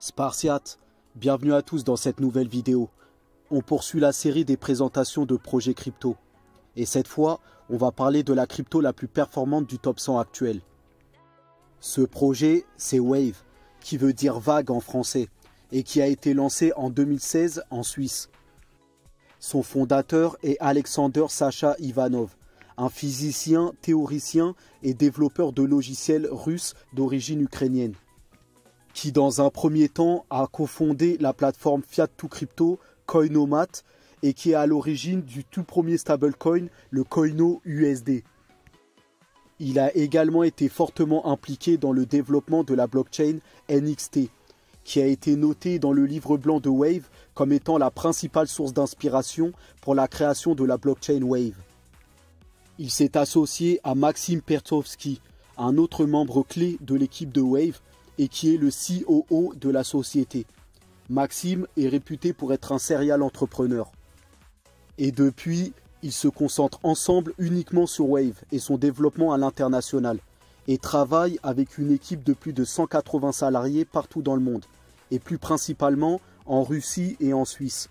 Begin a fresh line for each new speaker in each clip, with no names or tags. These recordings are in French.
Spartiates, bienvenue à tous dans cette nouvelle vidéo. On poursuit la série des présentations de projets crypto. Et cette fois, on va parler de la crypto la plus performante du top 100 actuel. Ce projet, c'est Wave, qui veut dire vague en français, et qui a été lancé en 2016 en Suisse. Son fondateur est Alexander Sacha Ivanov, un physicien, théoricien et développeur de logiciels russe d'origine ukrainienne, qui dans un premier temps a cofondé la plateforme Fiat2Crypto Coinomat et qui est à l'origine du tout premier stablecoin, le Coino USD. Il a également été fortement impliqué dans le développement de la blockchain NXT, qui a été notée dans le livre blanc de Wave comme étant la principale source d'inspiration pour la création de la blockchain Wave. Il s'est associé à Maxim Pertovsky, un autre membre clé de l'équipe de Wave, et qui est le COO de la société. Maxime est réputé pour être un serial entrepreneur. Et depuis, ils se concentrent ensemble uniquement sur Wave et son développement à l'international, et travaillent avec une équipe de plus de 180 salariés partout dans le monde, et plus principalement en Russie et en Suisse.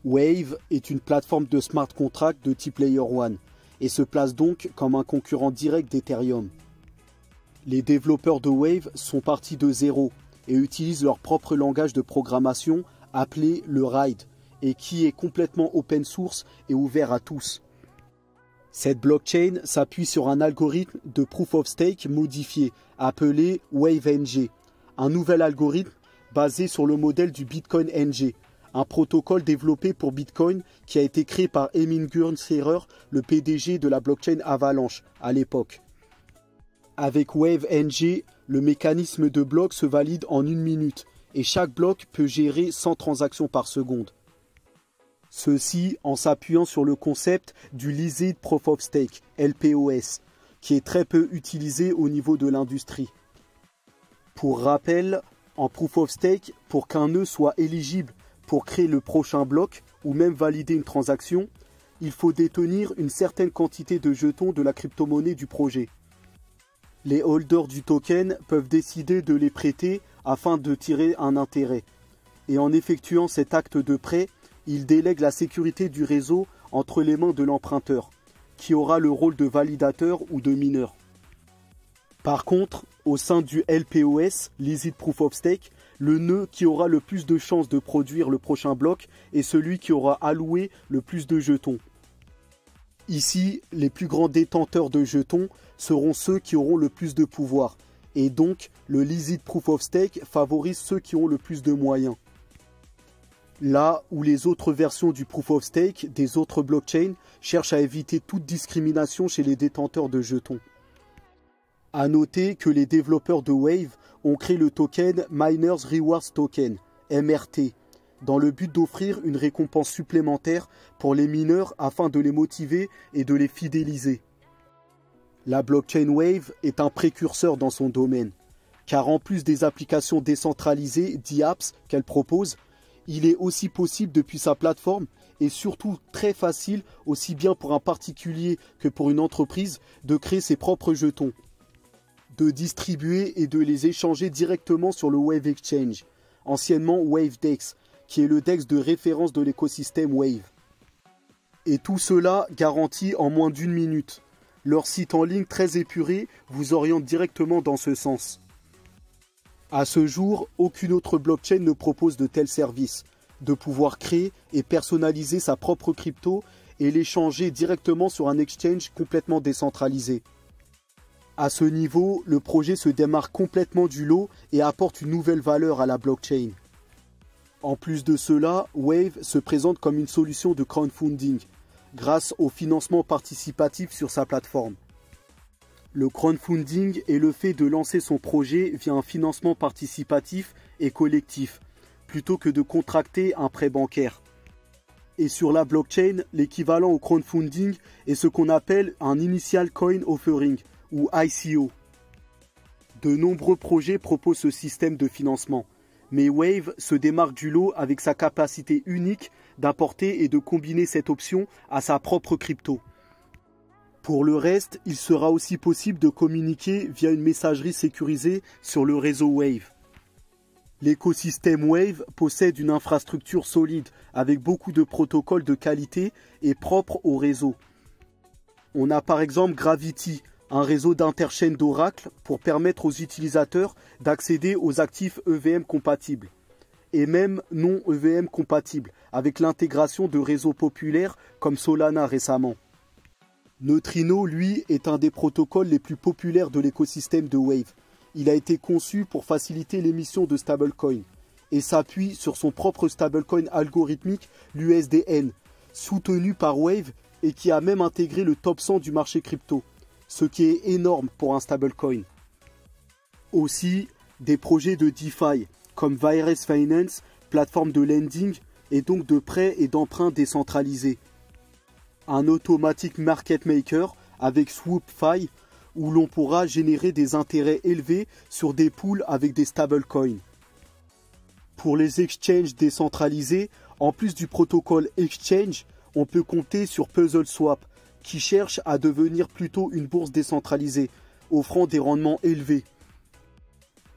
Wave est une plateforme de smart contract de type Layer 1, et se place donc comme un concurrent direct d'Ethereum. Les développeurs de Wave sont partis de zéro et utilisent leur propre langage de programmation appelé le RIDE et qui est complètement open source et ouvert à tous. Cette blockchain s'appuie sur un algorithme de Proof of Stake modifié appelé WaveNG, un nouvel algorithme basé sur le modèle du Bitcoin NG, un protocole développé pour Bitcoin qui a été créé par Emin Gun-Sirer, le PDG de la blockchain Avalanche à l'époque. Avec WaveNG, le mécanisme de bloc se valide en 1 minute et chaque bloc peut gérer 100 transactions par seconde. Ceci en s'appuyant sur le concept du Leased Proof of Stake, LPOS, qui est très peu utilisé au niveau de l'industrie. Pour rappel, en Proof of Stake, pour qu'un nœud soit éligible pour créer le prochain bloc ou même valider une transaction, il faut détenir une certaine quantité de jetons de la crypto-monnaie du projet. Les holders du token peuvent décider de les prêter afin de tirer un intérêt. Et en effectuant cet acte de prêt, ils délèguent la sécurité du réseau entre les mains de l'emprunteur, qui aura le rôle de validateur ou de mineur. Par contre, au sein du LPOS, Leased Proof of Stake, le nœud qui aura le plus de chances de produire le prochain bloc est celui qui aura alloué le plus de jetons. Ici, les plus grands détenteurs de jetons seront ceux qui auront le plus de pouvoir. Et donc, le Leased Proof of Stake favorise ceux qui ont le plus de moyens. Là où les autres versions du Proof of Stake des autres blockchains cherchent à éviter toute discrimination chez les détenteurs de jetons. A noter que les développeurs de Wave ont créé le token Miners Rewards Token, MRT, dans le but d'offrir une récompense supplémentaire pour les mineurs afin de les motiver et de les fidéliser. La blockchain Wave est un précurseur dans son domaine, car en plus des applications décentralisées, d'apps qu'elle propose, il est aussi possible depuis sa plateforme et surtout très facile, aussi bien pour un particulier que pour une entreprise, de créer ses propres jetons, de distribuer et de les échanger directement sur le Wave Exchange, anciennement WaveDex, qui est le DEX de référence de l'écosystème Wave. Et tout cela garanti en moins d'1 minute. Leur site en ligne très épuré vous oriente directement dans ce sens. À ce jour, aucune autre blockchain ne propose de tels services, de pouvoir créer et personnaliser sa propre crypto et l'échanger directement sur un exchange complètement décentralisé. À ce niveau, le projet se démarque complètement du lot et apporte une nouvelle valeur à la blockchain. En plus de cela, Wave se présente comme une solution de crowdfunding, grâce au financement participatif sur sa plateforme. Le crowdfunding est le fait de lancer son projet via un financement participatif et collectif, plutôt que de contracter un prêt bancaire. Et sur la blockchain, l'équivalent au crowdfunding est ce qu'on appelle un Initial Coin Offering, ou ICO. De nombreux projets proposent ce système de financement, mais Wave se démarque du lot avec sa capacité unique d'apporter et de combiner cette option à sa propre crypto. Pour le reste, il sera aussi possible de communiquer via une messagerie sécurisée sur le réseau Wave. L'écosystème Wave possède une infrastructure solide avec beaucoup de protocoles de qualité et propres au réseau. On a par exemple Gravity, un réseau d'interchaînes d'Oracle pour permettre aux utilisateurs d'accéder aux actifs EVM compatibles et même non EVM compatibles avec l'intégration de réseaux populaires comme Solana récemment. Neutrino, lui, est un des protocoles les plus populaires de l'écosystème de Wave. Il a été conçu pour faciliter l'émission de stablecoin et s'appuie sur son propre stablecoin algorithmique, l'USDN, soutenu par Wave et qui a même intégré le top 100 du marché crypto, ce qui est énorme pour un stablecoin. Aussi, des projets de DeFi comme Virus Finance, plateforme de lending et donc de prêts et d'emprunts décentralisés. Un automatic market maker avec SwoopFi où l'on pourra générer des intérêts élevés sur des pools avec des stablecoins. Pour les exchanges décentralisés, en plus du protocole Exchange, on peut compter sur PuzzleSwap, qui cherche à devenir plutôt une bourse décentralisée, offrant des rendements élevés.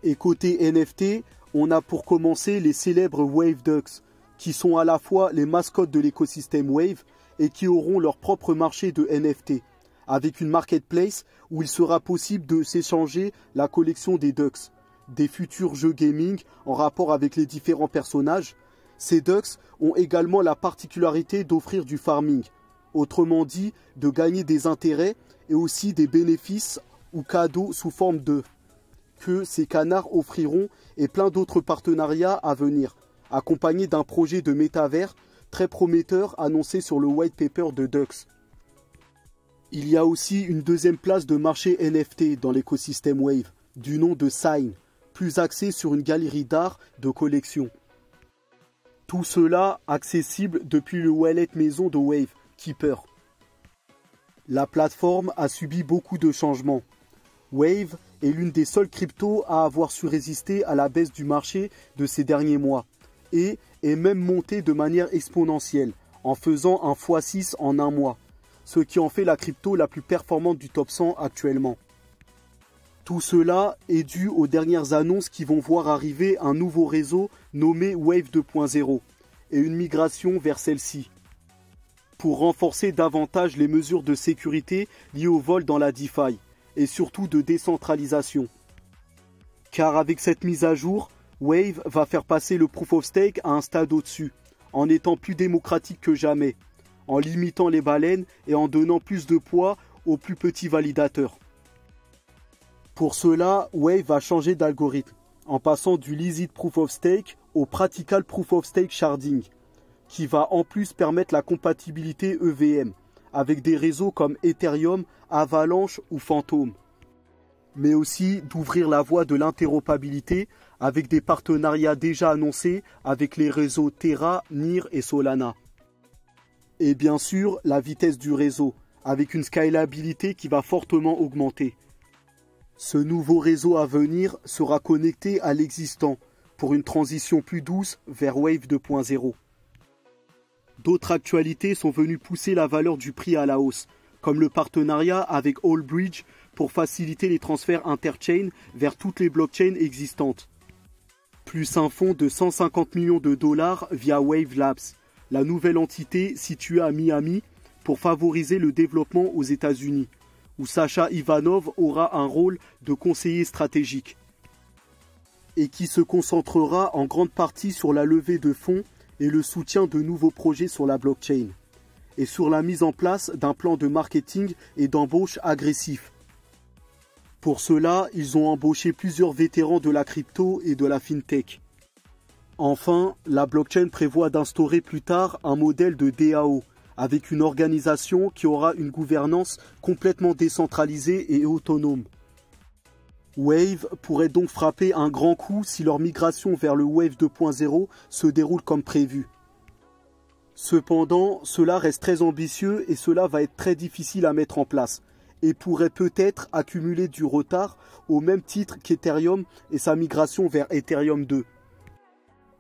Et côté NFT, on a pour commencer les célèbres Wave Ducks, qui sont à la fois les mascottes de l'écosystème Wave et qui auront leur propre marché de NFT, avec une marketplace où il sera possible de s'échanger la collection des Ducks, des futurs jeux gaming en rapport avec les différents personnages. Ces Ducks ont également la particularité d'offrir du farming, autrement dit de gagner des intérêts et aussi des bénéfices ou cadeaux sous forme d'œufs que ces canards offriront et plein d'autres partenariats à venir, accompagnés d'un projet de métavers très prometteur annoncé sur le white paper de Ducks. Il y a aussi une deuxième place de marché NFT dans l'écosystème Wave, du nom de Sign, plus axé sur une galerie d'art de collection. Tout cela accessible depuis le wallet maison de Wave, Keeper. La plateforme a subi beaucoup de changements. Wave est l'une des seules cryptos à avoir su résister à la baisse du marché de ces derniers mois et est même montée de manière exponentielle en faisant un x6 en un mois, ce qui en fait la crypto la plus performante du top 100 actuellement. Tout cela est dû aux dernières annonces qui vont voir arriver un nouveau réseau nommé Wave 2.0 et une migration vers celle-ci, pour renforcer davantage les mesures de sécurité liées au vol dans la DeFi et surtout de décentralisation. Car avec cette mise à jour, Wave va faire passer le Proof of Stake à un stade au-dessus, en étant plus démocratique que jamais, en limitant les baleines et en donnant plus de poids aux plus petits validateurs. Pour cela, Wave va changer d'algorithme, en passant du Licit Proof of Stake au Practical Proof of Stake Sharding, qui va en plus permettre la compatibilité EVM, avec des réseaux comme Ethereum, Avalanche ou Phantom, mais aussi d'ouvrir la voie de l'interopérabilité avec des partenariats déjà annoncés avec les réseaux Terra, NIR et Solana. Et bien sûr, la vitesse du réseau, avec une scalabilité qui va fortement augmenter. Ce nouveau réseau à venir sera connecté à l'existant pour une transition plus douce vers Wave 2.0. D'autres actualités sont venues pousser la valeur du prix à la hausse, comme le partenariat avec Allbridge pour faciliter les transferts interchain vers toutes les blockchains existantes. Plus un fonds de 150 millions de dollars via Wave Labs, la nouvelle entité située à Miami pour favoriser le développement aux États-Unis, où Sacha Ivanov aura un rôle de conseiller stratégique et qui se concentrera en grande partie sur la levée de fonds et le soutien de nouveaux projets sur la blockchain, et sur la mise en place d'un plan de marketing et d'embauche agressif. Pour cela, ils ont embauché plusieurs vétérans de la crypto et de la fintech. Enfin, la blockchain prévoit d'instaurer plus tard un modèle de DAO, avec une organisation qui aura une gouvernance complètement décentralisée et autonome. Wave pourrait donc frapper un grand coup si leur migration vers le Wave 2.0 se déroule comme prévu. Cependant, cela reste très ambitieux et cela va être très difficile à mettre en place et pourrait peut-être accumuler du retard au même titre qu'Ethereum et sa migration vers Ethereum 2.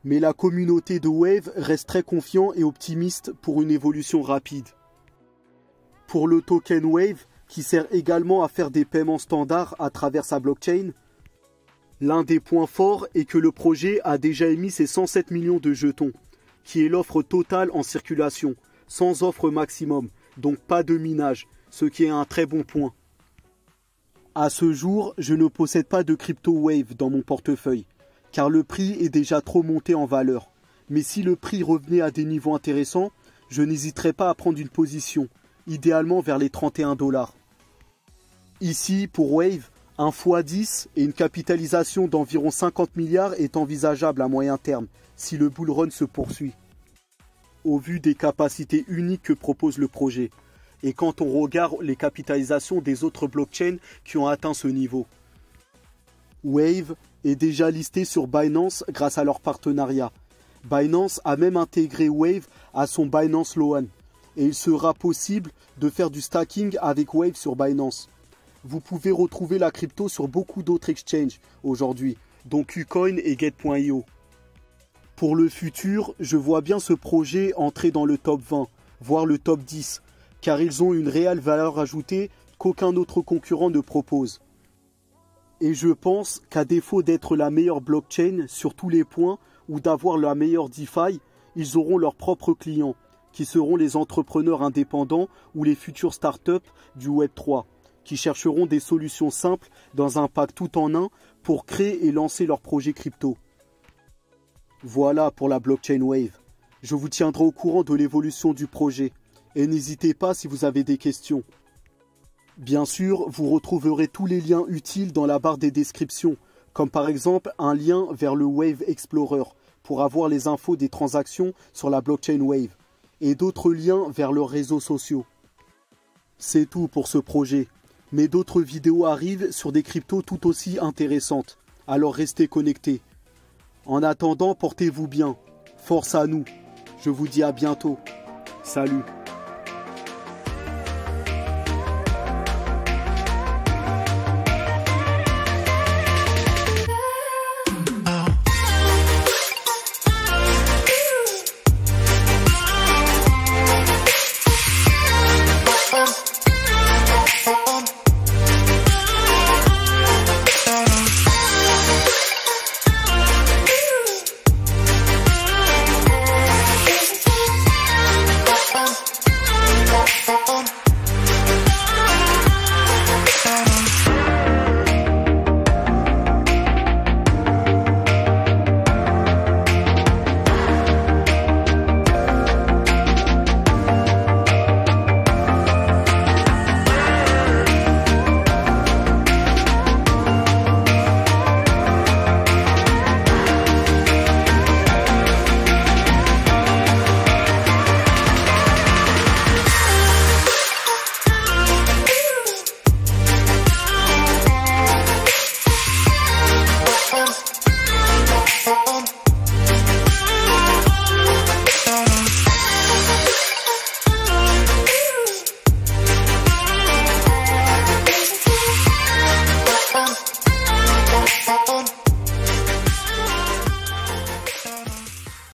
Mais la communauté de Wave reste très confiante et optimiste pour une évolution rapide. Pour le token Wave, qui sert également à faire des paiements standards à travers sa blockchain, L'un des points forts est que le projet a déjà émis ses 107 millions de jetons, qui est l'offre totale en circulation, sans offre maximum, donc pas de minage, ce qui est un très bon point. À ce jour, je ne possède pas de crypto Wave dans mon portefeuille, car le prix est déjà trop monté en valeur. Mais si le prix revenait à des niveaux intéressants, je n'hésiterais pas à prendre une position, idéalement vers les 31 $. Ici, pour Wave, un x10 et une capitalisation d'environ 50 milliards est envisageable à moyen terme, si le bull run se poursuit, au vu des capacités uniques que propose le projet, et quand on regarde les capitalisations des autres blockchains qui ont atteint ce niveau. Wave est déjà listé sur Binance grâce à leur partenariat. Binance a même intégré Wave à son Binance Loan, et il sera possible de faire du stacking avec Wave sur Binance. Vous pouvez retrouver la crypto sur beaucoup d'autres exchanges aujourd'hui, dont KuCoin et Get.io. Pour le futur, je vois bien ce projet entrer dans le top 20, voire le top 10, car ils ont une réelle valeur ajoutée qu'aucun autre concurrent ne propose. Et je pense qu'à défaut d'être la meilleure blockchain sur tous les points ou d'avoir la meilleure DeFi, ils auront leurs propres clients, qui seront les entrepreneurs indépendants ou les futures startups du Web3, qui chercheront des solutions simples dans un pack tout en un pour créer et lancer leurs projets crypto. Voilà pour la blockchain Wave. Je vous tiendrai au courant de l'évolution du projet et n'hésitez pas si vous avez des questions. Bien sûr, vous retrouverez tous les liens utiles dans la barre des descriptions, comme par exemple un lien vers le Wave Explorer pour avoir les infos des transactions sur la blockchain Wave et d'autres liens vers leurs réseaux sociaux. C'est tout pour ce projet, mais d'autres vidéos arrivent sur des cryptos tout aussi intéressantes, alors restez connectés. En attendant, portez-vous bien. Force à nous. Je vous dis à bientôt. Salut.